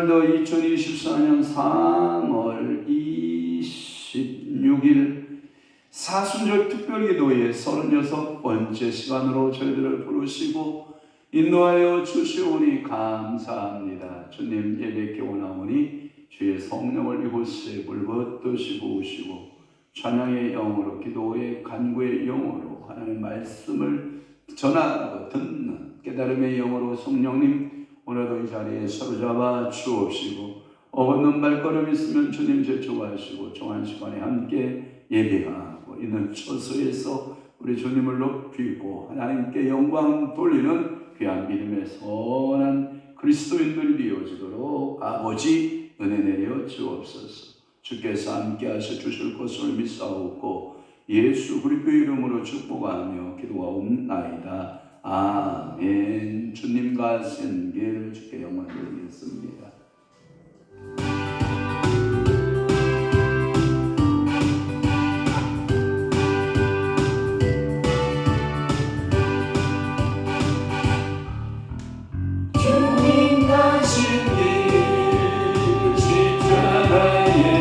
오늘도 2024년 3월 26일 사순절 특별기도의 36번째 시간으로 저희들을 부르시고 인도하여 주시오니 감사합니다. 주님 예배께 원하오니 주의 성령을 이곳에 불붙드시고 오시고 찬양의 영으로 기도의 간구의 영으로 하나님의 말씀을 전하고 듣는 깨달음의 영으로 성령님 오늘도 이 자리에 사로잡아 주옵시고 어긋는 발걸음 있으면 주님 제초하시고 정한 시간에 함께 예배하고 있는 처소에서 우리 주님을 높이고 하나님께 영광 돌리는 귀한 믿음의 선한 그리스도인들이 되어지도록 아버지 은혜 내려 주옵소서. 주께서 함께 하셔 주실 것을 믿사오고 예수 그리스도의 이름으로 축복하며 기도하옵나이다. 아멘. 주님과 생계를 주께 영광 드리겠습니다. 주님과 생계 십자가의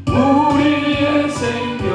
우리의 생명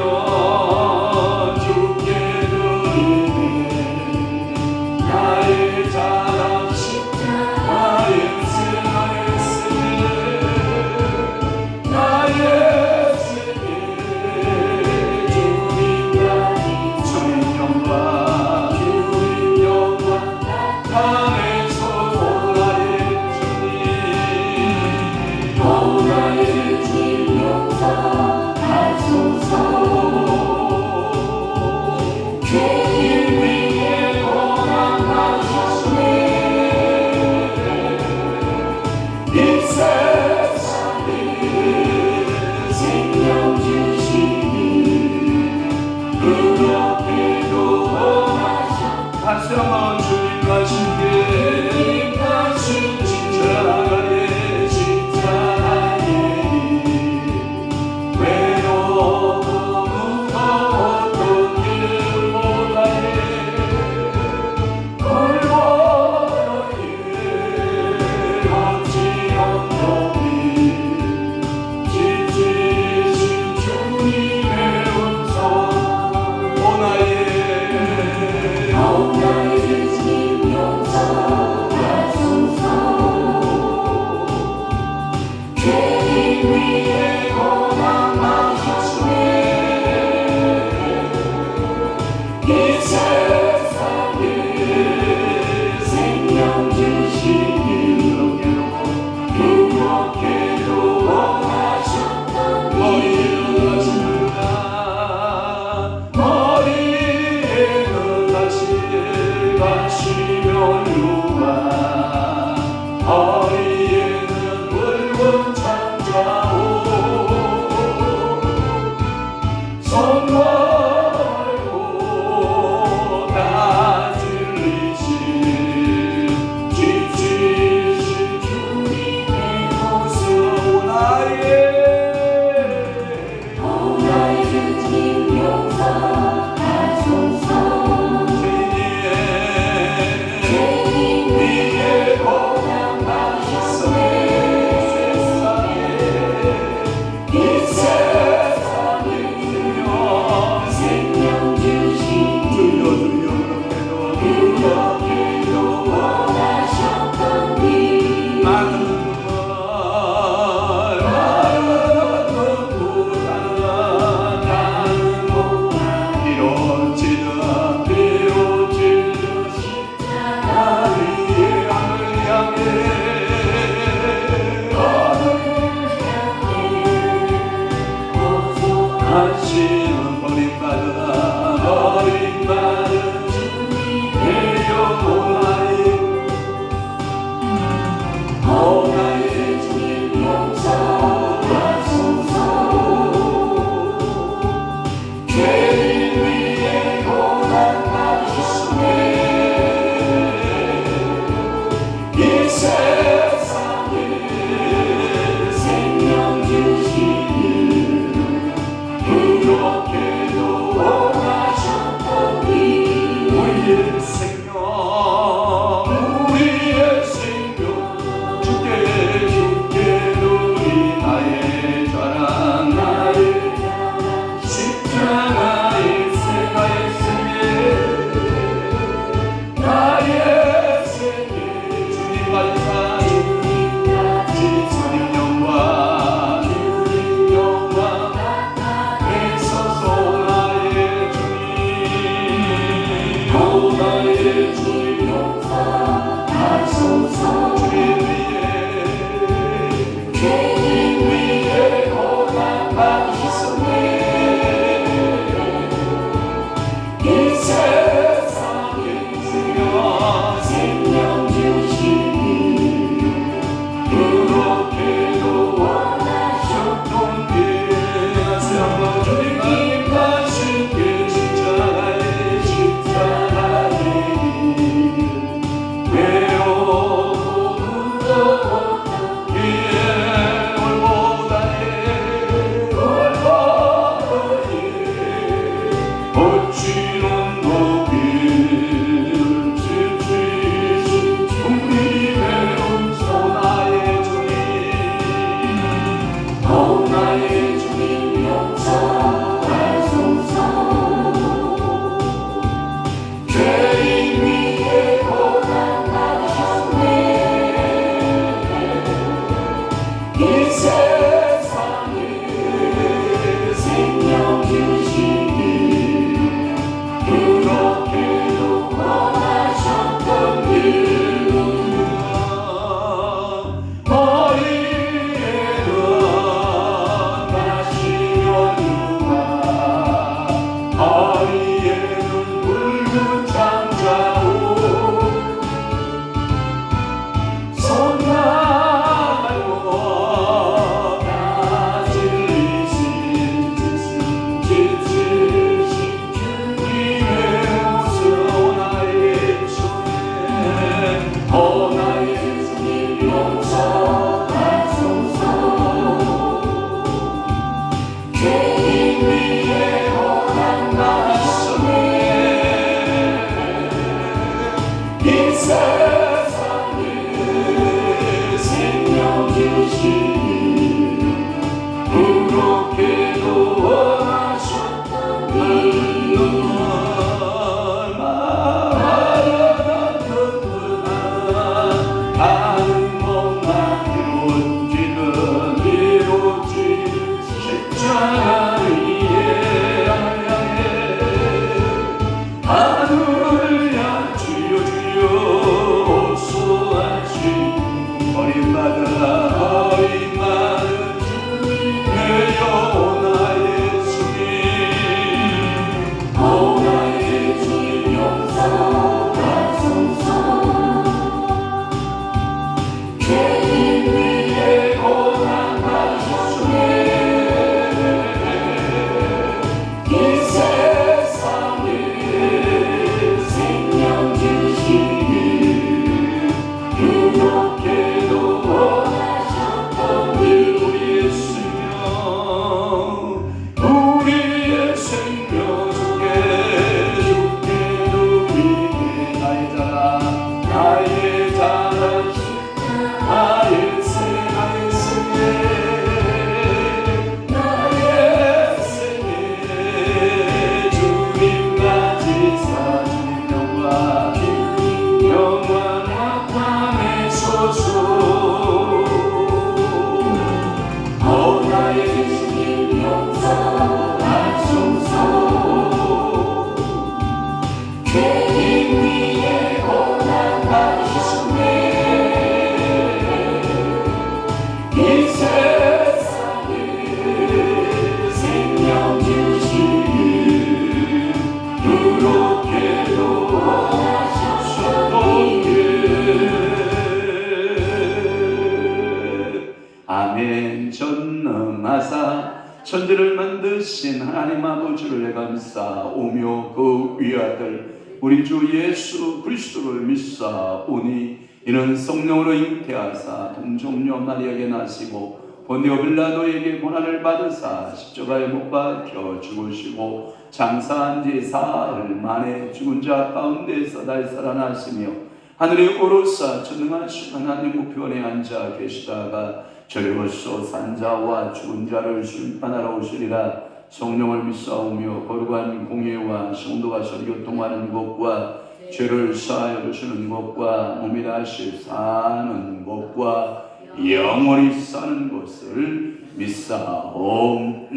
아멘. 전능하사 천지를 만드신 하나님 아버지를 감사오며 그 위아들 우리 주 예수 그리스도를 믿사오니 이는 성령으로 잉태하사 동정녀 마리아에게 나시고 본디오 빌라도에게 고난을 받으사 십자가에 못 박혀 죽으시고 장사한 지 사흘 만에 죽은 자 가운데서 다시 살아나시며 하늘에 오르사 전능하신 하나님 우편에 앉아 계시다가 저리로서 산자와 죽은 자를 심판하러 오시리라. 성령을 믿사오며 거룩한 공예와 성도가 교통하는 것과 죄를 사하여 주시는 것과 몸이 다시 사는 것과 영원히 사는 것을 믿사옵나이다.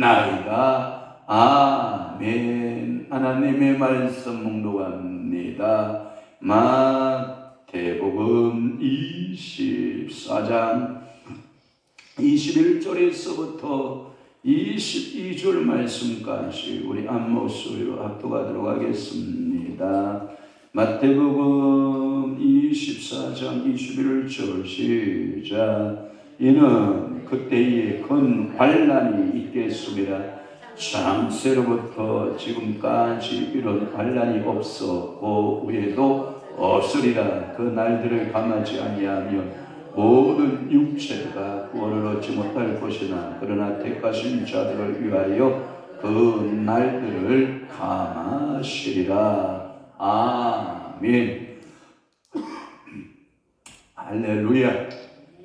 아멘. 하나님의 말씀 묵독합니다. 마태복음 24장 21절에서부터 22절 말씀까지 우리 안목소리로 합독하도록 하겠습니다. 마태복음 24장 21절 시작. 이는 그때에 큰 환난이 있겠습니다. 창세로부터 지금까지 이런 환난이 없었고 후에도 없으리라. 그 날들을 감하지 아니하며 모든 육체가 구원을 얻지 못할 것이나 그러나 택하신 자들을 위하여 그 날들을 감하시리라. 아멘. 할렐루야.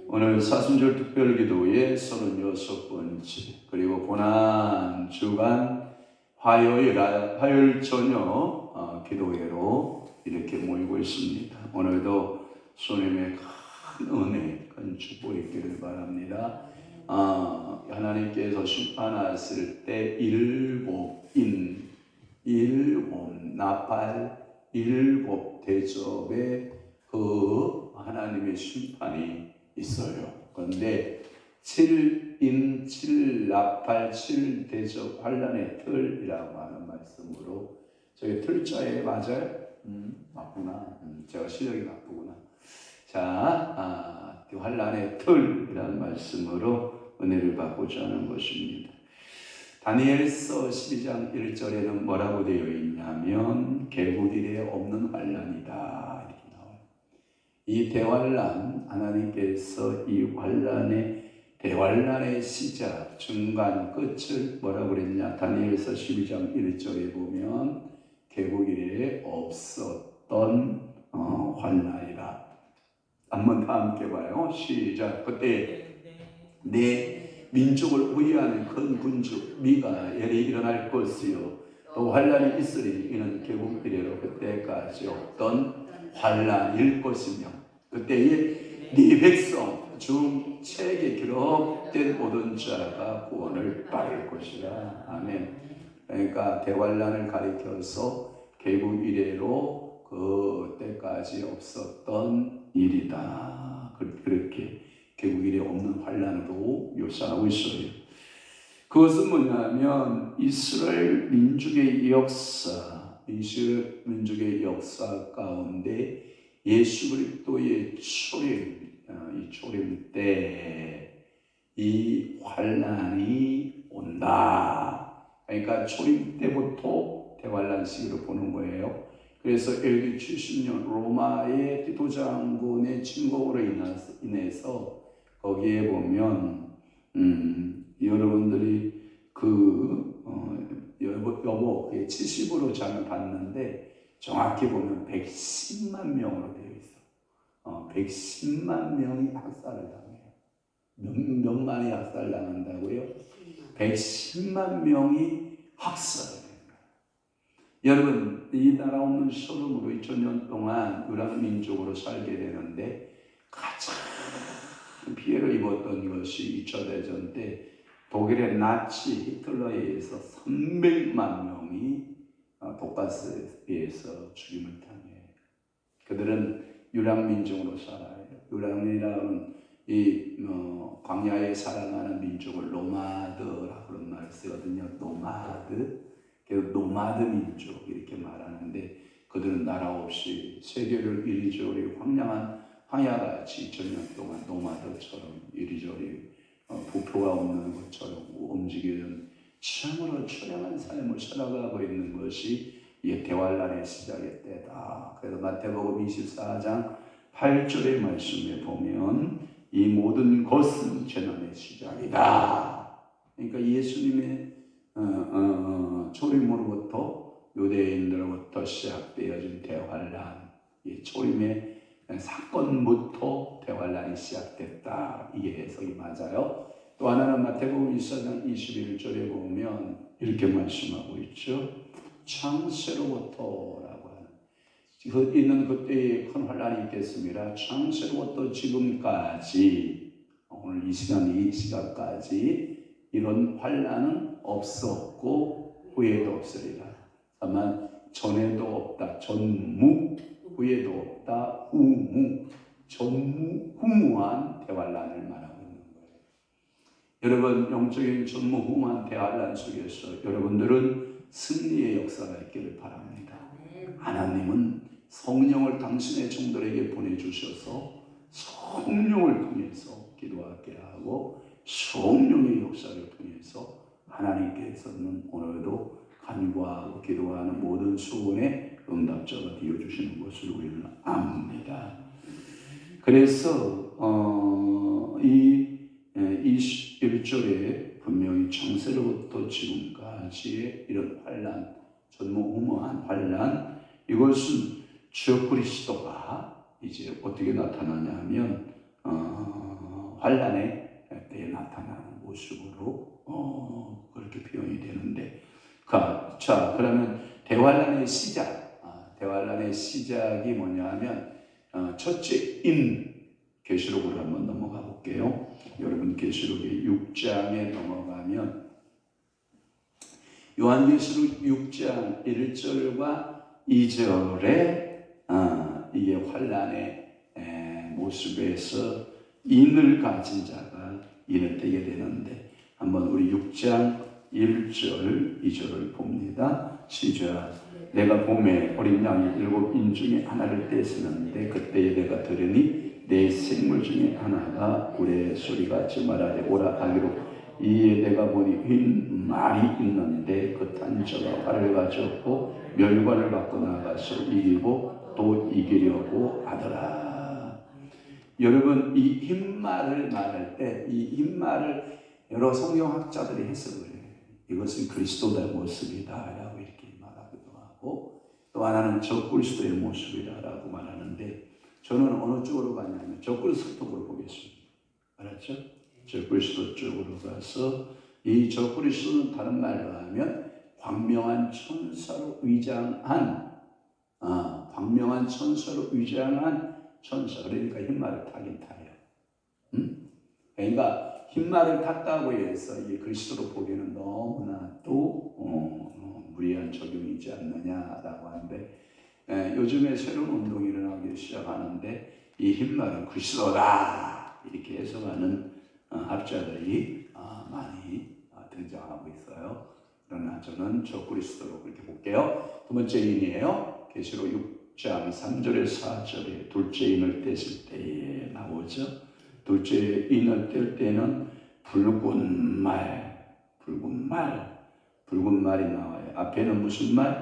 오늘 사순절 특별기도의 36번째 그리고 고난주간 화요일 저녁 기도회로 이렇게 모이고 있습니다. 오늘도 주님의 은혜, 큰 축복이 있기를 바랍니다. 하나님께서 심판하실 때 일곱 나팔, 일곱 대접에 그 하나님의 심판이 있어요. 그런데 7인 7나팔 7대접 환난의 틀이라고 하는 말씀으로 저기 틀자에 맞아요? 맞구나. 제가 실력이 나쁘구나. 자, 환난의 틀이라는 말씀으로 은혜를 받고자 하는 것입니다. 다니엘서 12장 1절에는 뭐라고 되어 있냐면 개구리에 없는 환난이다 이렇게 나와요. 이 대환난, 하나님께서 이 대환난의 시작, 중간, 끝을 뭐라고 그랬냐. 다니엘서 12장 1절에 보면 개구리에 없었던 환난이라. 한번 다 함께 봐요. 시작. 그때 내 민족을 우위하는 큰 군주 미가엘이 일어날 것이요 또 환란이 있으리니 이는 계국 이래로 그때까지 없던 환란일 것이며 그때에 네 백성 중 책에 기록된 모든 자가 구원을 받을 것이라. 아멘. 그러니까 대환란을 가리켜서 계국 이래로 그때까지 없었던 일이다. 그렇게 계국 이래 없는 환란으로 묘사하고 있어요. 그것은 뭐냐면 이스라엘 민족의 역사, 이스라엘 민족의 역사 가운데 예수 그리스도의 이 초림 때 이 환란이 온다. 그러니까 초림 때부터 대환란 시기로 보는 거예요. 그래서 AD 70년 로마의 티토 장군의 침공으로 인해서 거기에 보면 여러분들이 여보 70으로 장을 봤는데 정확히 보면 110만 명으로 되어 있어. 110만 명이 학살을 당해요. 몇만이 학살 당한다고요? 110만 명이 학살을 해요. 여러분, 이 나라 없는 소돔으로 2000년 동안 유랑민족으로 살게 되는데 가장 피해를 입었던 것이 2차 대전 때 독일의 나치 히틀러에 의해서 300만 명이 독가스에 의해서 죽임을 당해요. 그들은 유랑민족으로 살아요. 유랑이라는 이 광야에 살아가는 민족을 노마드라고 그런 말을 쓰거든요. 노마드. 노마드 민족 이렇게 말하는데 그들은 나라 없이 세계를 이리저리 황야같이 2000년 동안 노마드처럼 이리저리 부표가 없는 것처럼 움직이는 참으로 처량한 삶을 살아가고 있는 것이 이 대환란의 시작의 때다. 그래서 마태복음 24장 8절의 말씀에 보면 이 모든 것은 재난의 시작이다. 그러니까 예수님의 초림으로부터 유대인들로부터 시작되어진 대환란, 이 초림의 사건부터 대환란이 시작됐다. 이게 해석이 맞아요. 또 하나는 마태복음 24장 21절에 보면 이렇게 말씀하고 있죠. 창세로부터라고 하는 있는 그때에 큰 환란이 있겠습니다. 창세로부터 지금까지 오늘 이 시간까지 이런 환란은 없었고 후에도 없으리라. 다만 전에도 없다. 전무 후에도 없다. 후무 전무후무한 대환란을 말하고 있는 거예요. 여러분 영적인 전무후무한 대환란 속에서 여러분들은 승리의 역사가 있기를 바랍니다. 하나님은 성령을 당신의 종들에게 보내주셔서 성령을 통해서 기도하게 하고 성령의 역사를 통해서 하나님께서는 오늘도 간구하고 기도하는 모든 소원에 응답자가 되어주시는 것을 우리는 압니다. 그래서 이 21절에 분명히 창세로부터 지금까지의 이런 환란, 전무후무한 환란, 이것은 주 그리스도가 이제 어떻게 나타나냐면 환란의 때에 나타나는 모습으로 그렇게 표현이 되는데, 자 그러면 대환란의 시작이 뭐냐면 첫째 계시록으로 한번 넘어가 볼게요. 여러분 계시록의 6장에 넘어가면 요한계시록 6장 1절과 2절에 이게 환란의 모습에서 인을 가진 자가 인을 떼게 되는데 한번 우리 6장 1절 2절을 봅니다. 시작. 내가 봄에 어린 양이 7인 중에 하나를 떼었는데 그때에 내가 들으니 내 생물 중에 하나가 우레 소리같이 말하되 오라 하기로 이에 내가 보니 흰 말이 있는데 그 탄저가 활을 가졌고 멸관을 받고 나가서 이기고 또 이기려고 하더라. 여러분 이 흰 말을 말할 때 이 흰 말을 여러 성경학자들이 해석을 해요. 이것은 그리스도의 모습이다라고 이렇게 말하기도 하고 또 하나는 적그리스도의 모습이다라고 말하는데 저는 어느 쪽으로 가냐면 적그리스도 쪽으로 보겠습니다. 알았죠? 적그리스도 쪽으로 가서 이 적그리스도는 다른 말로 하면 광명한 천사로 위장한 광명한 천사로 위장한 천사. 그러니까 흰말을 타긴 타요. 그러니까 흰말을 탔다고 해서 이 그리스도로 보기에는 너무나 또 무리한 적용이지 않느냐라고 하는데, 요즘에 새로운 운동이 일어나기 시작하는데 이 흰말은 그리스도다 이렇게 해석하는 학자들이 많이 등장하고 있어요. 그러나 저는 저 그리스도로 그렇게 볼게요. 두 번째 인이에요. 계시록 6장 3절에서 4절에 둘째 인을 뗐을 때에 나오죠. 둘째 인을 뗄 때는 붉은 말이 나와요. 앞에는 무슨 말?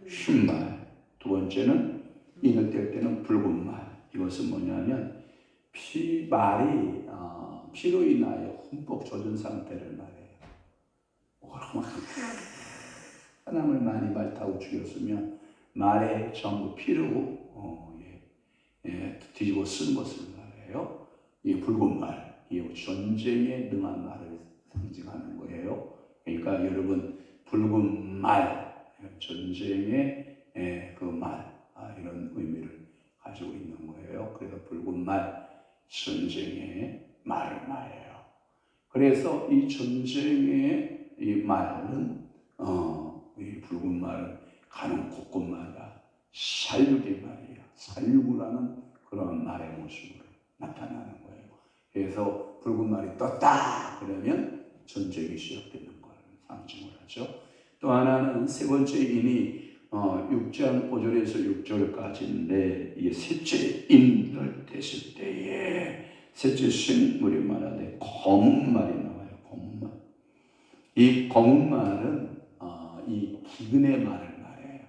흰말. 두 번째는 인을 뗄 때는 붉은 말. 이것은 뭐냐면 말이 피로 인하여 흠뻑 젖은 상태를 말해요. 사람을 많이 말 타고 죽였으면 말에 전부 피로 뒤집어 쓴 것을 말해요. 이 붉은 말, 이 전쟁에 능한 말을 상징하는 거예요. 그러니까 여러분 붉은 말, 전쟁의 그 말, 이런 의미를 가지고 있는 거예요. 그래서 붉은 말, 전쟁의 말을 말해요. 그래서 이 전쟁의 이 말은 이 붉은 말은 가는 곳곳마다 살육의 말이야. 살육을 하는 그런 말의 모습으로 나타나는 거예요. 그래서 붉은 말이 떴다 그러면 전쟁이 시작되는 걸 상징을 하죠. 또 하나는 세 번째 인이 6장 5절에서 6절까지인데 이게 셋째 인을 뗐을 때에 셋째 생물이 말하되 검은 말이 나와요. 검은 말. 이 검은 말은 이 기근의 말을 말해요.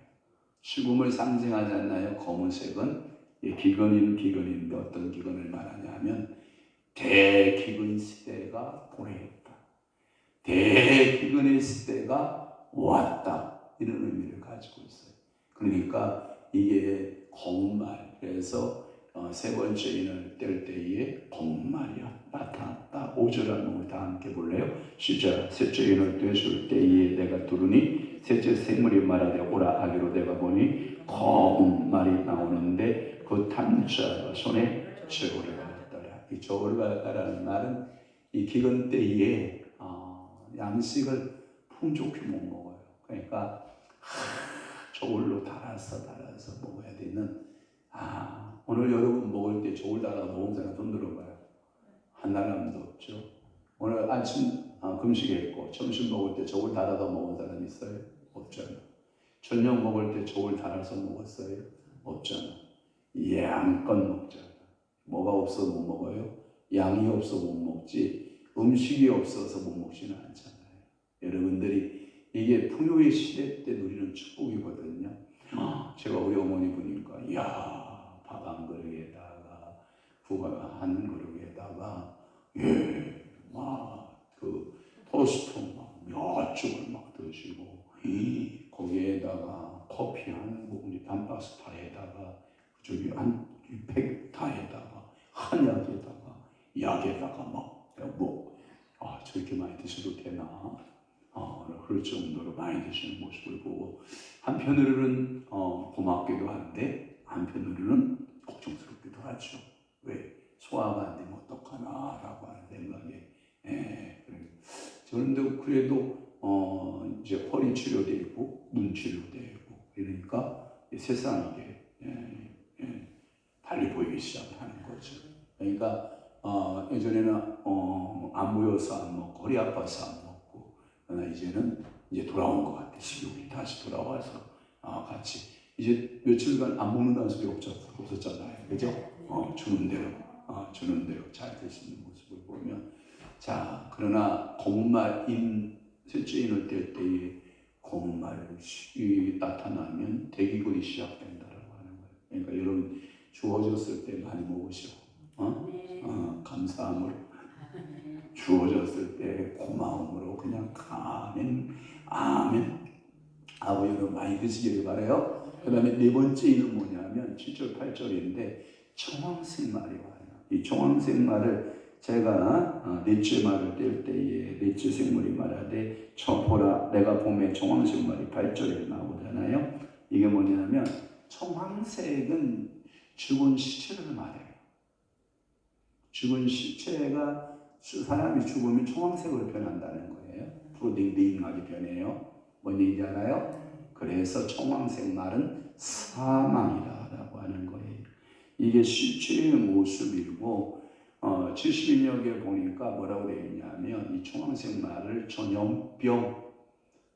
죽음을 상징하지 않나요? 검은색은 기근인데 어떤 기근을 말하냐면 대기근 시대가 도래했다. 대기근의 시대가 왔다. 이런 의미를 가지고 있어요. 그러니까 이게 검은 말. 그래서 세 번째 인을 뗄 때에 검은 말이 나타났다. 5절 한번 다 함께 볼래요? 시작. 셋째 인을 떼실 때에 내가 들으니 셋째 생물이 말하되 오라 하기로 내가 보니 검은 말이 나오는데 그 탄 자 손에 저울을 받았더라. 이 저울을 받았다라는 말은 이 기근 때에 양식을 풍족히 못 먹어요. 그러니까 저울로 달아서 먹어야 되는. 오늘 여러분 먹을 때 저울 달아서 먹은 사람 손 들어봐요. 한 사람도 없죠. 오늘 아침 금식했고 점심 먹을 때 저울 달아서 먹은 사람 있어요? 없잖아. 저녁 먹을 때 저울 달아서 먹었어요? 없잖아. 양껏 먹잖아. 뭐가 없어 못 먹어요? 양이 없어 못 먹지 음식이 없어서 못 먹지는 않잖아요. 여러분들이 이게 풍요의 시대 때 누리는 축복이거든요. 제가 우리 어머니 보니까 밥 한 그릇에다가 국밥 한 그릇에다가 그 토스트 몇 쪽을 드시고 거기에다가 커피 한 봉지 단박스 타에다가 저기 한 팩 타에다가 한약에다가 약에다가 저렇게 많이 드셔도 되나? 그럴 정도로 많이 드시는 모습을 보고 한편으로는 고맙기도 한데 한편으로는 걱정스럽기도 하죠. 왜? 소화가 안 되면 어떡하나라고 하는 생각에 저는 그래도 이제 허리 치료되고 눈 치료되고 이러니까 세상에게 달리 보이기 시작하는 거죠. 그러니까 예전에는 안 보여서 안 먹고 허리 아파서 안 먹고 그러나 이제는 돌아온 것 같아. 식욕이 다시 돌아와서 같이 이제 며칠간 안 먹는다는 소리 없었잖아요. 그죠? 주는 대로 잘 드시는 모습을 보면 그러나 검은 말인 셋째 인을 뗄 때에 검은 말이 나타나면 대기근이 시작된다라고 하는 거예요. 그러니까 여러분 주어졌을 때 많이 먹으시고 감사함으로 주어졌을 때 고마움으로 그냥 아멘 하고 여러분 많이 드시기를 바라요. 그 다음에 네 번째 인은 뭐냐면 7절 8절인데 청황색 말이 와요. 이 청황색 말을 제가 넷째 말을 뗄 때에 넷째 생물이 말하되 보라 내가 봄에 청황색 말이 8절에 나오잖아요. 이게 뭐냐면 청황색은 죽은 시체를 말해요. 죽은 시체가 사람이 죽으면 청황색으로 변한다는 거예요. 푸딩딩하게 변해요. 뭔 얘기인지 알아요? 그래서 청황색 말은 사망이다라고 하는 거예요. 이게 시체의 모습이고 70인역에 보니까 뭐라고 되어 있냐면 이 청황색 말을 전염병,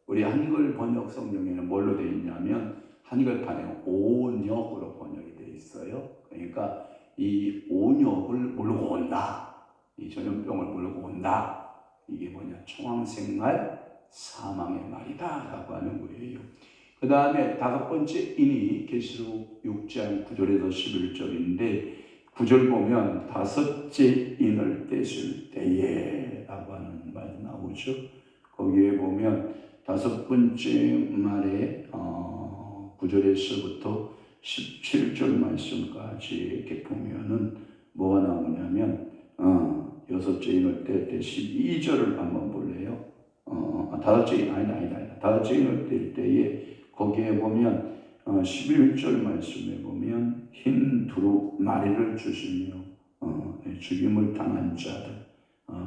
우리 한글 번역 성경에는 뭘로 되어 있냐면 한글판에 오역으로 번역이 되어 있어요. 그러니까 이 오역을 몰고 온다. 이 전염병을 몰고 온다. 이게 뭐냐? 청황색 말, 사망의 말이다 라고 하는 거예요. 그 다음에 다섯 번째 인이 계시록 6장 9절에서 11절인데 9절 보면 다섯째 인을 떼실 때에 라고 하는 말이 나오죠. 거기에 보면 다섯 번째 말에 9절에서부터 17절 말씀까지 이렇게 보면은 뭐가 나오냐면 여섯째 인을 뗄 때 12절을 한번 볼래요? 다섯째 인 아니다. 다섯째 인을 뗄 때에 거기에 보면 11절 말씀에 보면 흰 두루 마리를 주시며 죽임을 당한 자들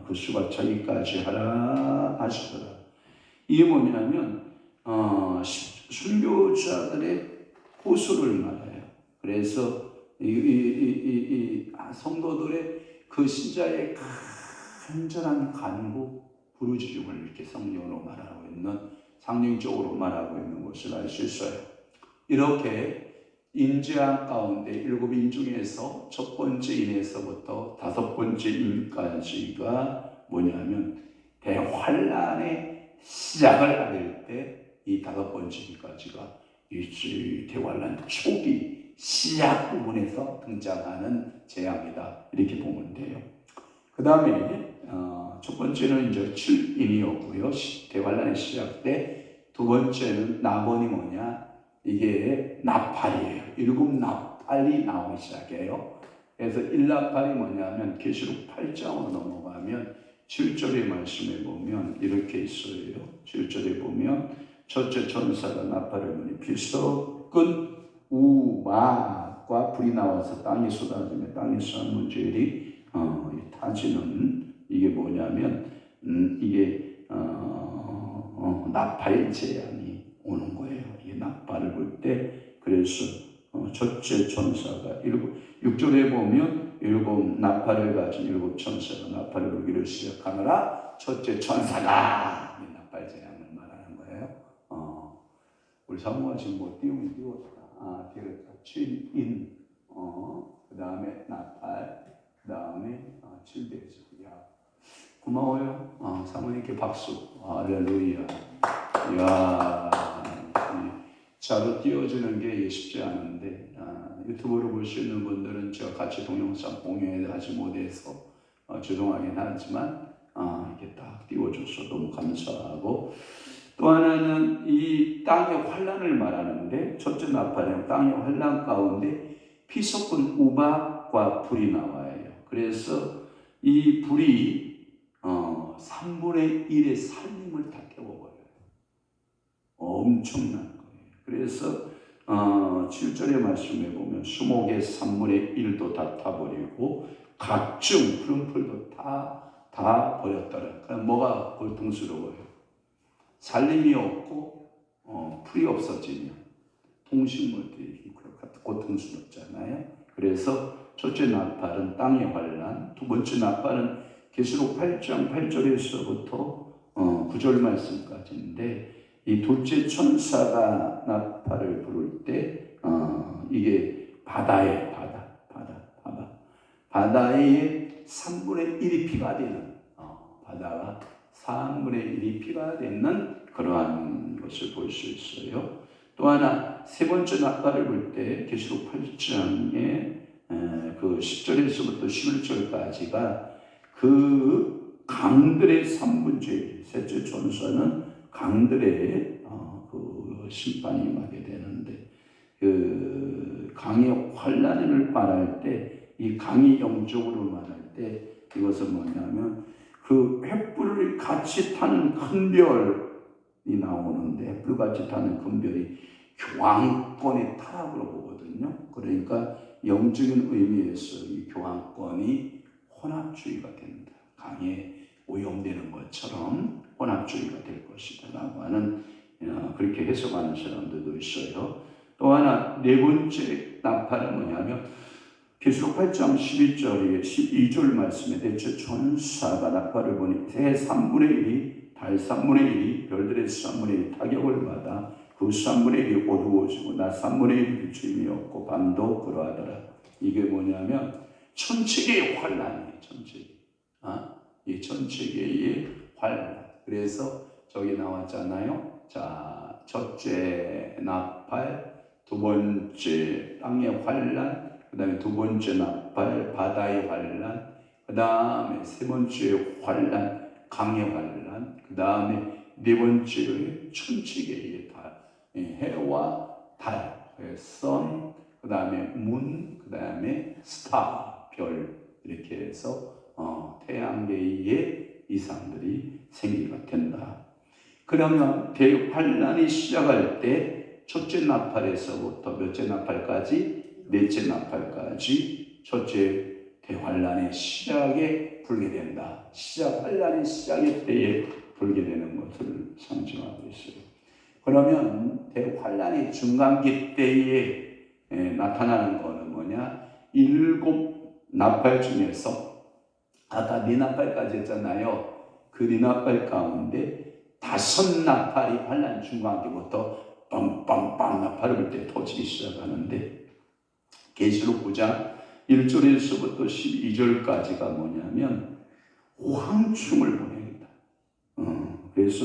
그 수가 차기까지 하라 하시더라. 이게 뭐냐면 순교자들의 호소를 말해요. 그래서 이 성도들의 그 신자의 간절한 간구 부르짖음을 이렇게 성경으로 말하고 있는 상징적으로 말하고 있는 것을 알 수 있어요. 이렇게 인재한 가운데 일곱 인 중에서 첫 번째 인에서부터 다섯 번째 인까지가 뭐냐면 대환란의 시작을 하게 때 이 다섯 번째 인까지가 이 대환란 초기 시작 부분에서 등장하는 재앙이다 이렇게 보면 돼요. 그 다음에 첫 번째는 이제 7인이었고요. 대환란의 시작 때 두 번째는 나번이 뭐냐? 이게 나팔이에요. 일곱 나팔이 나오기 시작해요. 그래서 일나팔이 뭐냐면 계시록 8장으로 넘어가면 7절의 말씀에 보면 이렇게 있어요. 7절에 보면 첫째 천사가 나팔을 부니 피석은 우마과 불이 나와서 땅에 쏟아지며 땅에서 문제들이 타지는 이게 뭐냐면 이게 나팔 재앙이 오는 거예요. 이게 나팔을 불 때 그래서 첫째 천사가 6절에 보면 일곱 나팔을 가진 일곱 천사가 나팔을 불기를 시작하느라 첫째 천사가 이 나팔 재앙을 말하는 거예요. 우리 사모가 지금 뭐 띄우면 띄웠다. 띄웠다. 7인 그 다음에 나팔 그 다음에 7대죠. 야 고마워요. 사모님께 박수. 할렐루야. 이야, 자로 띄워주는 게 쉽지 않은데 유튜브로 볼 수 있는 분들은 제가 같이 동영상 공유하지 못해서 죄송하긴 하지만 이렇게 딱 띄워줘서 너무 감사하고 또 하나는 이 땅의 환란을 말하는데 첫째 나팔은 땅의 환란 가운데 피 섞은 우박과 불이 나와요. 그래서 이 불이 3분의 1의 살림을 다 태워버려요. 엄청난 거예요. 그래서 7절의 말씀에 보면 수목의 3분의 1도 다 타버리고 각종 푸른 풀도 다 버렸더라. 그럼 뭐가 고통스러워요? 살림이 없고 풀이 없어지면 동식물들이 고통스럽잖아요. 그래서 첫째 나팔은 땅의 환란, 두 번째 나팔은 계시록 8장 8절에서부터 9절 말씀까지인데 이 둘째 천사가 나팔을 부를 때 이게 바다의 바다의 3분의 1이 피가 되는 바다가 3분의 1이 피가 되는 그러한 것을 볼 수 있어요. 또 하나 세 번째 나팔을 불 때 계시록 8장의 그 10절에서부터 11절까지가 그 강들의 3분의 1 셋째 천사는 강들의 그 심판이 임하게 되는데 그 강의 환란을 말할 때 이 강이 영적으로 말할 때 이것은 뭐냐면 그 횃불을 같이 타는 큰 별이 나오는데 횃불같이 타는 큰 별이 교황권의 타락으로 보거든요. 그러니까 영적인 의미에서 이 교황권이 혼합주의가 된다. 강에 오염되는 것처럼 혼합주의가 될 것이다 라고 하는 그렇게 해석하는 사람들도 있어요. 또 하나 네 번째 나팔은 뭐냐면 계시록 8장 12절에 12절 말씀에 대체 천사가 나팔을 보니 해 3분의 1이 달 3분의 1이 별들의 3분의 1 타격을 받아 그 3분의 1이 어두워지고 낮 3분의 1이 비추임이 없고 밤도 그러하더라. 이게 뭐냐면 천체계의 환란이에요. 천체계. 이 천체계의 환란. 그래서 저기 나왔잖아요. 자, 첫째 나팔, 두 번째 땅의 환란, 그 다음에 두 번째 나팔 바다의 환란, 그 다음에 세 번째 환란 강의 환란, 그 다음에 네 번째 천체계의 해와 달, 선, 그 다음에 문, 그 다음에 스타, 별 이렇게 해서 태양계의 이상들이 생기게 된다. 그러면 대환란이 시작할 때 첫째 나팔에서부터 몇째 나팔까지, 넷째 나팔까지 첫째 대환란의 시작에 불게 된다. 환란의 시작의 때에 불게 되는 것을 상징하고 있어요. 그러면 대환란의 중간기 때에 나타나는 것은 뭐냐? 7 나팔 중에서 아까 네 나팔까지 했잖아요. 그 네 나팔 가운데 5 나팔이 환란 중간기부터 빵빵빵 나팔을 불 때 터지기 시작하는데 계시록 9장 1절에서부터 12절까지가 뭐냐면 황충을 보냅니다. 그래서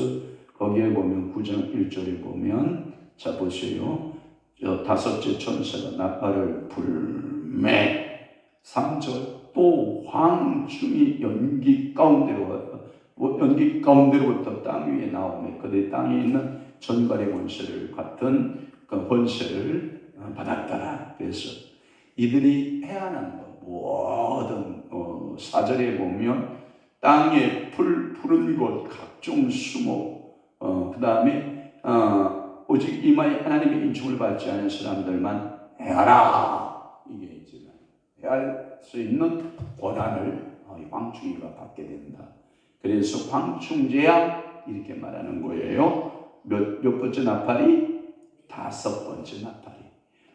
거기에 보면 9장 1절에 보면 자 보세요. 저 5째 천사가 나팔을 불매 3절 또 황충이 연기 가운데로부터 땅 위에 나오며 그들이 땅에 있는 전갈의 권세를 같은 그 권세를 받았더라. 그래서 이들이 해하는 것 모든 4절에 보면 땅에 푸른 것 각종 수목 그 다음에 오직 이마에 하나님의 인중을 받지 않은 사람들만 해하라. 이게 이제 해할 수 있는 권한을 황충이가 받게 된다. 그래서 황충제약 이렇게 말하는 거예요. 몇 번째 나팔이? 5번째 나팔이.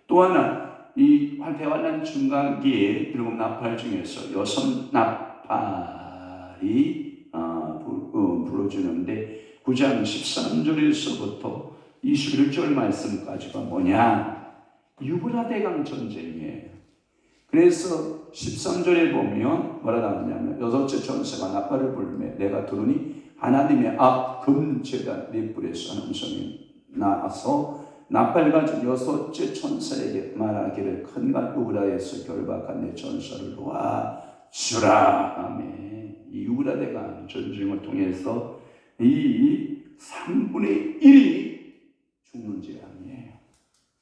또 하나 이 대환란 중간기에 7 나팔 중에서 6 나팔이 불어주는데 9장 13절에서부터 21절 말씀까지가 뭐냐? 유브라데강 전쟁이에요. 그래서 13절에 보면 뭐라 나오냐면 6째 천사가 나팔을 불매 내가 들으니 하나님의 앞 금제단 네 뿔에서 한 음성이 나와서 나팔 가진 6째 천사에게 말하기를 큰강 유브라데에서 결박한 내 전사를 놓아 주라. 아멘. 이 유브라데강 전쟁을 통해서 이 3분의 1이 죽는 재앙이에요.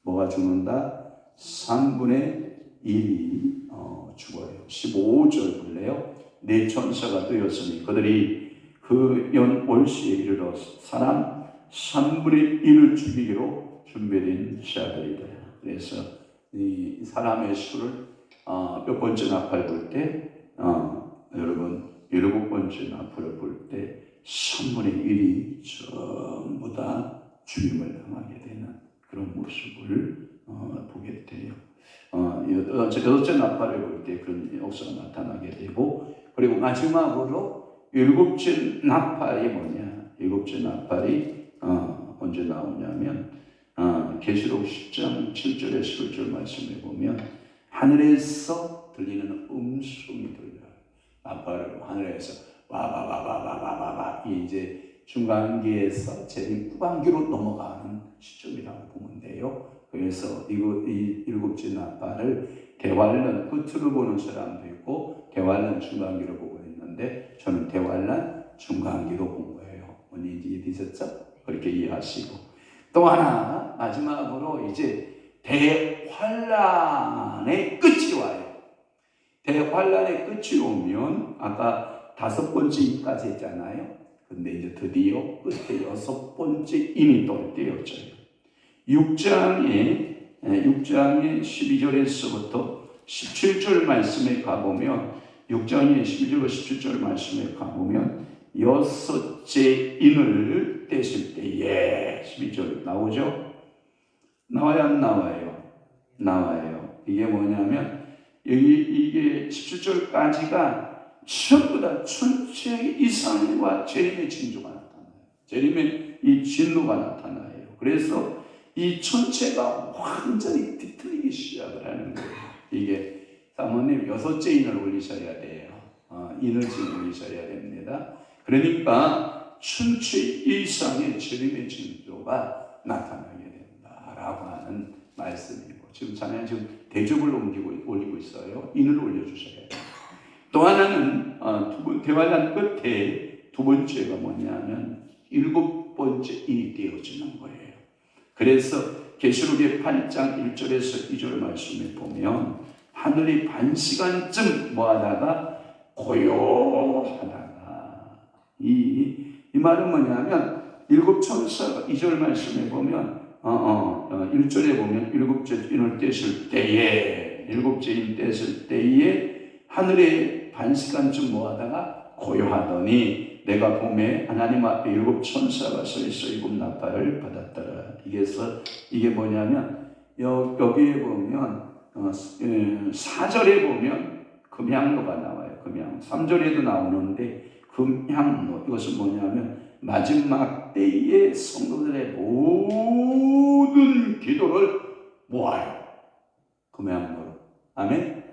뭐가 죽는다? 3분의 1이 죽어요. 15절 볼래요? 네 천사가 되었으니 그들이 그 올시에 이르러 사람 3분의 1을 죽이기로 준비된 자들이다. 그래서 이 사람의 수를 몇 번째 나팔 불 때 여러분 7번째 나팔을 불 때 3분의 1이 전부 다 죽임을 당하게 되는 그런 모습을 보게 돼요. 8째 나팔을 볼 때 그런 역사가 나타나게 되고 그리고 마지막으로 7째 나팔이 뭐냐? 7째 나팔이 언제 나오냐면 계시록 10장 7절에 11절 말씀에 보면 하늘에서 들리는 음성이 들려요. 나팔을 하늘에서 와바바바바바바바 이제 중간기에서 재림 후반기로 넘어가는 시점이라고 보면 돼요. 그래서 이 7째 나팔을 대환란 끝으로 보는 사람도 있고 대환란 중간기로 보고 있는데 저는 대환란 중간기로 본 거예요. 뭔지 이해되셨죠? 그렇게 이해하시고 또 하나 마지막으로 이제 대환란의 끝이 와요. 대환란의 끝이 오면 아까 5번째 인까지 했잖아요. 근데 이제 드디어 끝에 6번째 인이 또 되어져요. 6장의 12절에서부터 17절 말씀에 가보면 6장의 12절과 17절 말씀에 가보면 여섯째 인을 떼실 때에 12절 나오죠? 나와요 안 나와요? 나와요. 이게 뭐냐면 이게 17절까지가 전부 다 천체 이상과 재림의 징조가 나타나요. 재림의 이 진노가 나타나요. 그래서 이 천체가 완전히 뒤틀리기 시작을 하는 거예요. 이게 사모님 6째 인을 올리셔야 돼요. 인을 지금 올리셔야 됩니다. 그러니까 천체 이상의 재림의 징조가 나타나게 된다라고 하는 말씀이고, 지금 찬양 지금 대접을 올리고 있어요. 인을 올려주셔야 돼요. 또 하나는 대화단 끝에 두 번째가 뭐냐면 7번째 인이 되어지는 거예요. 그래서 계시록의 8장 1절에서 2절 말씀에 보면 하늘이 반시간쯤 뭐하다가 고요하다가 이 말은 뭐냐면 7천사가 2절 말씀에 보면 1절에 보면 7째 인을 떼실 때에 7째 인 떼실 때에 하늘에 반시간쯤 뭐하다가 고요하더니 내가 봄에 하나님 앞에 7천사가 서있어 7나팔을 받았더라. 이게 뭐냐면 여기에 보면 4절에 보면 금향로가 나와요. 금향. 3절에도 나오는데 금향로, 이것은 뭐냐면 마지막 때에 성도들의 모든 기도를 모아요. 금향로로. 아멘.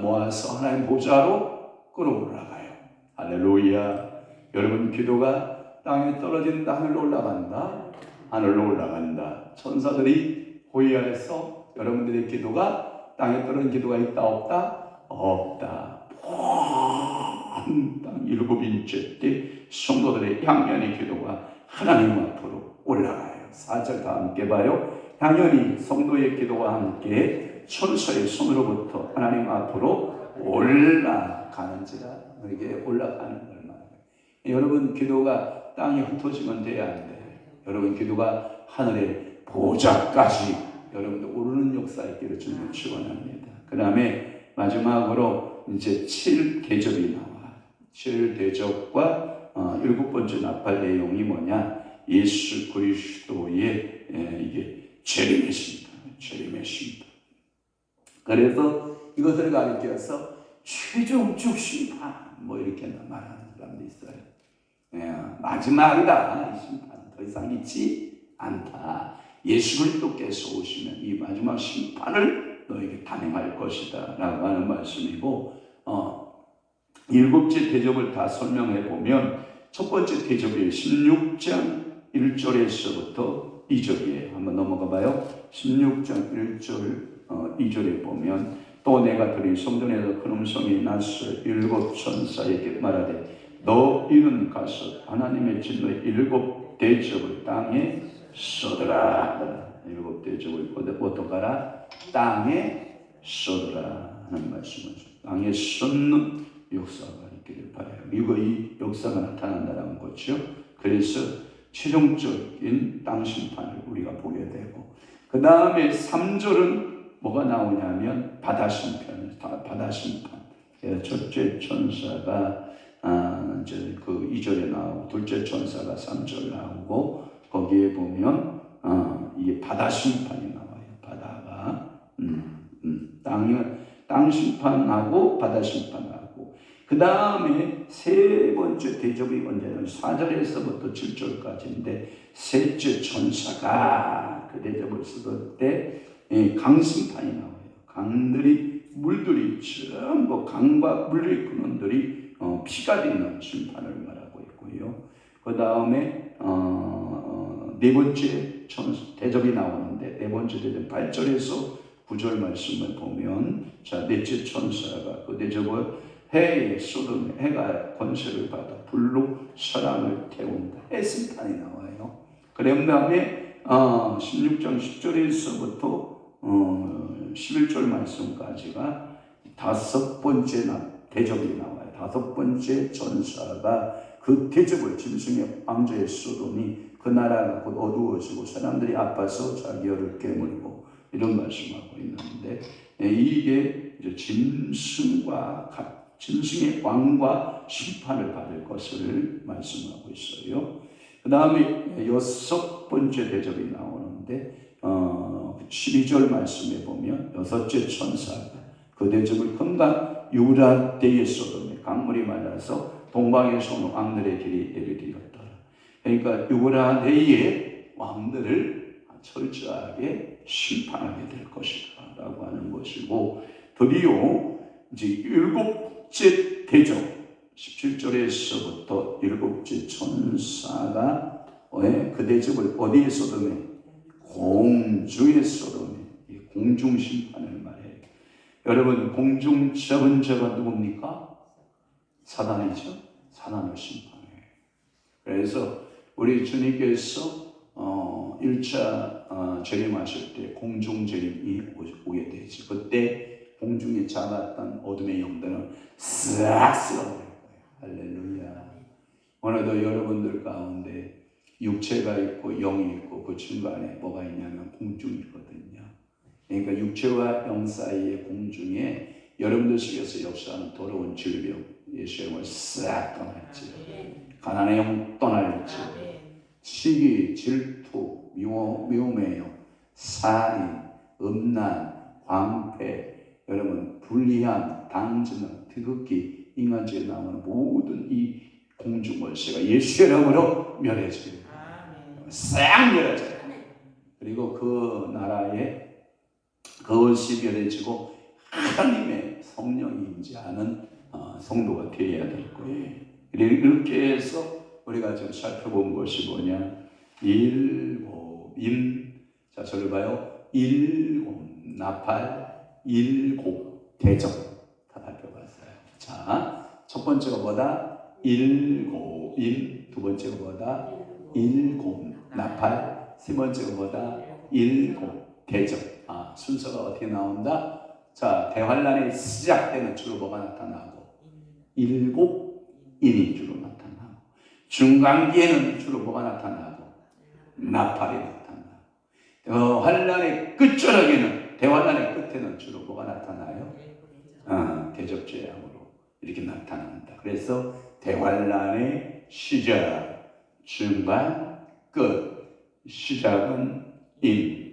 모아서 하나님 보좌로 끌어올라가요. 할렐루야. 여러분 기도가 땅에 떨어진다, 하늘로 올라간다. 하늘로 올라간다. 천사들이 호위하여서 여러분들의 기도가 땅에 떨어진 기도가 있다 없다? 없다. 땅 7인째 때 성도들의 향연의 기도가 하나님 앞으로 올라가요. 4절 다 함께 봐요. 향연이 성도의 기도와 함께 천사의 손으로부터 하나님 앞으로 올라가는지라. 이게 올라가는 걸 말해요. 여러분 기도가 땅에 흩어지면 돼야 안 돼요. 여러분 기도가 하늘의 보좌까지 여러분들 오르는 역사 있기를 주님 축원합니다. 그 다음에 마지막으로 이제 7대접이 나와. 7대접과 7번째 나팔 내용이 뭐냐? 예수 그리스도의 이게 재림의 심판, 재림의 심판. 그래서 이것을 가리켜서 최종적 심판 뭐 이렇게 말하는 사람도 있어요. 마지막이다. 이 심판 더 이상 있지 않다. 예수 그리스도께서 오시면 이 마지막 심판을 너에게 단행할 것이다 라고 하는 말씀이고, 7째 대접을 다 설명해 보면 첫 번째 대접이 16장 1절에서부터 2절이에요. 한번 넘어가 봐요. 16장 1절 2절에 보면 또 내가 들은 성전에서 큰 음성이 나서 7 천사에게 말하되 너희는 가서 하나님의 진노의 7 대접을 땅에 쏟으라. 7 대접을 어떡하라? 땅에 쏟으라 하는 말씀을 땅에 쏟는 역사가 있기를 바라요. 이 역사가 나타난다는 거죠. 그래서 최종적인 땅 심판을 우리가 보게 되고, 그 다음에 3절은 뭐가 나오냐면 바다 심판. 바다 심판. 첫째 천사가 이제 그 2절에 나오고, 둘째 천사가 3절 나오고, 거기에 보면 이게 바다 심판이 나와요. 바다가 땅 심판하고 바다 심판하고, 그 다음에 세 번째 대접이 언제냐면 4절에서부터 7절까지인데 셋째 천사가 그 대접을 쓰던 때 강심판이 나와요. 물들이 전부 강과 물의 근원들이 피가 되는 심판을 말하고 있고요. 그 다음에 네 번째 대접이 나오는데, 네 번째 대접 8절에서 9절 말씀을 보면, 자, 넷째 천사가 그 대접을 해에 쏟으며 해가 권세를 받아 불로 사람을 태운다. 해심판이 나와요. 그 다음에 16장 10절에서부터 11절 말씀까지가 5번째 대접이 나와요. 다섯 번째 천사가 그 대접을 짐승의 왕조의 소돔이 그 나라가 곧 어두워지고 사람들이 아파서 자기 혀를 깨물고 이런 말씀하고 있는데 이게 이제 짐승의 왕과 심판을 받을 것을 말씀하고 있어요. 그 다음에 여섯 번째 대접이 나오는데 12절 말씀에 보면 여섯째 천사가 그 대접을 금강 유브라데의 소돔에 강물이 말라서 동방에서 오는 왕들의 길이 예비되었더라. 그러니까 유브라데의 왕들을 철저하게 심판하게 될 것이다 라고 하는 것이고, 드디어 이제 일곱째 대접 17절에서부터 일곱째 천사가 그 대접을 어디에 소돔에? 공중의 소돔에, 공중 심판을 말해요. 여러분, 공중 잡은 자가 누굽니까? 사단이죠. 사단을 심판해요. 그래서 우리 주님께서 1차 재림하실 때 공중 재림이 오게 되지. 그때 공중에 잡았던 어둠의 영들은 싹 쓸어버릴 거예요. 할렐루야. 오늘도 여러분들 가운데 육체가 있고 영이 있고 그 중간에 뭐가 있냐면 공중이거든요. 그러니까 육체와 영 사이의 공중에 여러분들 속에서 역사하는 더러운 질병, 예수의 영을 싹 떠날지. 가난의 영 떠날지. 시기, 질투, 미움의 영, 살인, 음란, 광패, 여러분 불리함, 당증, 태극기, 인간죄에 나오는 모든 이 공중 월세가 예수의 이름으로 멸해지게 싹 멸해져요. 그리고 그 나라에 그것이 멸해지고 하나님의 성령이 임재하는 성도가 되어야 될 거예요. 이렇게 해서 우리가 지금 살펴본 것이 뭐냐? 일곱 임, 자 저를 봐요. 일곱 나팔, 일곱 대접 다 살펴봤어요. 자, 첫 번째가 뭐다? 일곱 임, 두 번째가 뭐다? 일곱 나팔, 세 번째가 뭐다? 일곱 대접. 순서가 어떻게 나온다? 자, 대환란이 시작되는 주로 뭐가 나타나고, 일곱 인이 주로 나타나고, 중간기에는 주로 뭐가 나타나고, 나팔이 나타나고, 환란의 끝자락에는, 대환란의 끝에는 주로 뭐가 나타나요? 대접재앙으로 이렇게 나타난다. 그래서 대환란의 시작, 중간, 끝. 시작은 인,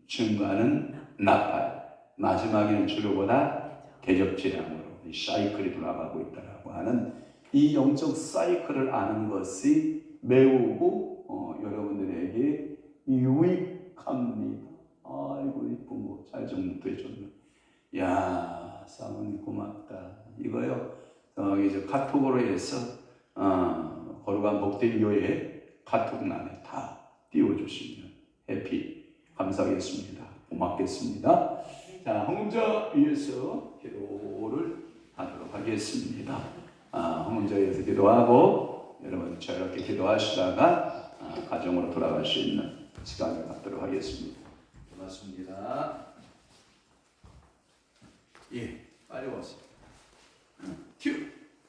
중간은 나팔, 마지막에는 주로 보다 대접재앙으로 사이클이 돌아가고 있다라고 하는 이 영적 사이클을 아는 것이 매우 여러분들에게 유익합니다. 아이고 이쁜 거 잘 정리해줬네. 야, 사모님 고맙다. 이거요. 이제 카톡으로 해서 거룩한 복된 교회 카톡란에 다 띄워주시면 해피 감사하겠습니다. 고맙겠습니다. 자, 헌금자 위해서 기도를 하도록 하겠습니다. 헌금자 위해서 기도하고 여러분 저렇게 기도하시다가 가정으로 돌아갈 수 있는 시간을 갖도록 하겠습니다. 고맙습니다. 예, 빨리 왔어요. 큐.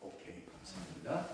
오케이, 감사합니다.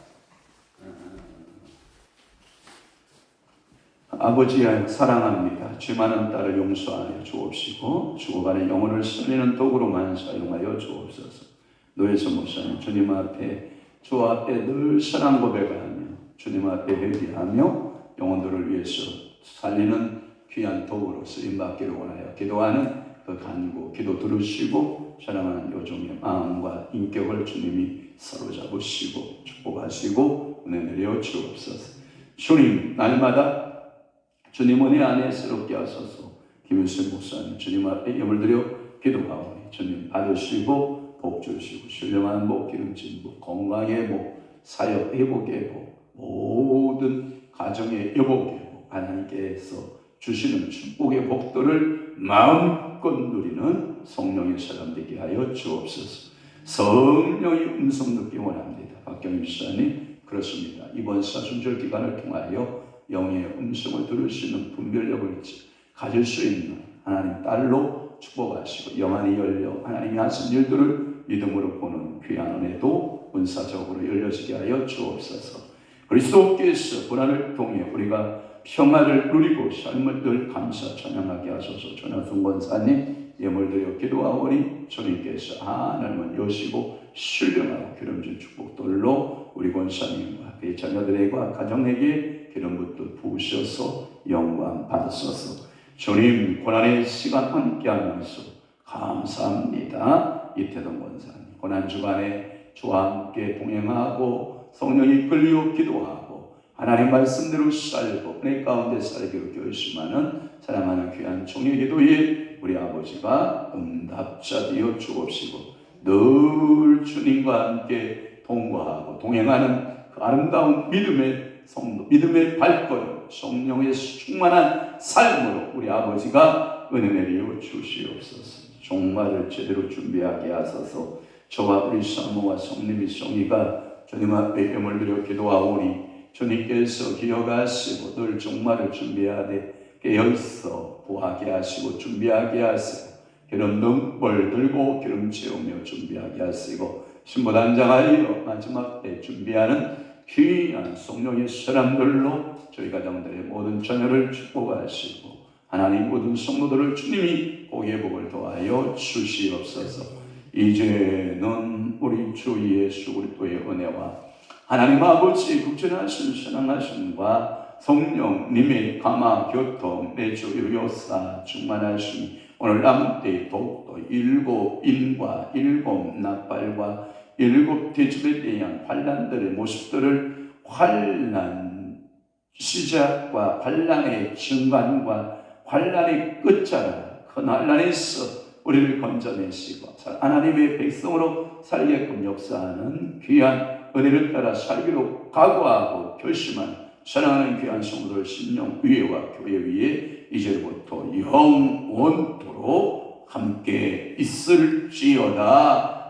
아버지 사랑합니다. 죄 많은 딸을 용서하여 주옵시고 죽어가는 영혼을 살리는 도구로만 사용하여 주옵소서. 노예서 목사님 주님 앞에 주 앞에 늘 사랑 고백하며 주님 앞에 회개하며 영혼들을 위해서 살리는 귀한 도구로 쓰임받기를 원하여 기도하는 그 간구 기도 들으시고 사랑하는 요종의 마음과 인격을 주님이 사로잡으시고 축복하시고 은혜 내려 주옵소서. 주님 날마다 주님 은혜 안에 새롭게 하소서. 김윤수 목사님 주님 앞에 예물 드려 기도하오니 주님 받으시고 복 주시고 신령한 복, 기름진 복, 건강의 복, 사역 회복의 복, 모든 가정의 회복의 복, 하나님께서 주시는 축복의 복들을 마음껏 누리는 성령의 사람 되게 하여 주옵소서. 성령의 음성 듣기 원합니다. 박경임 목사님 그렇습니다. 이번 사순절 기간을 통하여 영의 음성을 들을 수 있는 분별력을 가질 수 있는 하나님 딸로 축복하시고 영안이 열려 하나님이 하신 일들을 믿음으로 보는 귀한 은혜도 은사적으로 열려지게 하여 주옵소서. 그리스도께서 고난을 통해 우리가 평화를 누리고 삶을 늘 감사 찬양하게 하소서. 전하순 권사님 예물드려 기도하오니 주님께서 하나님은 여시고 신령하고 기름진 축복들로 우리 권사님과 그의 자녀들에게 가정에게 기름붓도 부으셔서 영광 받으소서. 주님 고난의 시간 함께하면서 감사합니다. 이태동 권사님 고난 주간에 주와 함께 동행하고 성령이 끌려 기도하고 하나님 말씀대로 살고 은혜 가운데 살기로 결심하는 사랑하는 귀한 종의 기도에 우리 아버지가 응답자 되어 주옵시고 늘 주님과 함께 동거하고 동행하는 그 아름다운 믿음의 성도, 믿음의 발걸음, 성령의 충만한 삶으로 우리 아버지가 은혜 내려 주시옵소서. 종말을 제대로 준비하게 하소서. 저와 우리 성모와 성님이 성이가 주님 앞에 예물 드려 기도하오니 주님께서 기억하시고 늘 종말을 준비하되 깨어있어 구하게 하시고 준비하게 하시고 기름 등벌 들고 기름 채우며 준비하게 하시고 신부단장하리로 마지막 때 준비하는 귀한 성령의 사람들로 저희 가정들의 모든 자녀를 축복하시고 하나님 모든 성도들을 주님이 복의 복을 더하여 주시옵소서. 이제는 우리 주 예수 그리스도의 은혜와 하나님 아버지의 극진하신 신앙하심과 성령님의 감화 교통 매주 유효사 충만하심이 오늘 남은 때에 더욱더 일곱 인과 일곱 나팔과 일곱 대접에 대한 환난들의 모습들을 환난 시작과 환난의 중간과 환난의 끝자락 그 환난에서 우리를 건져내시고 하나님의 백성으로 살게끔 역사하는 귀한 은혜를 따라 살기로 각오하고 결심한 사랑하는 귀한 성도들 심령 위에와 교회 위에 이제부터 영원토록 함께 있을지어다.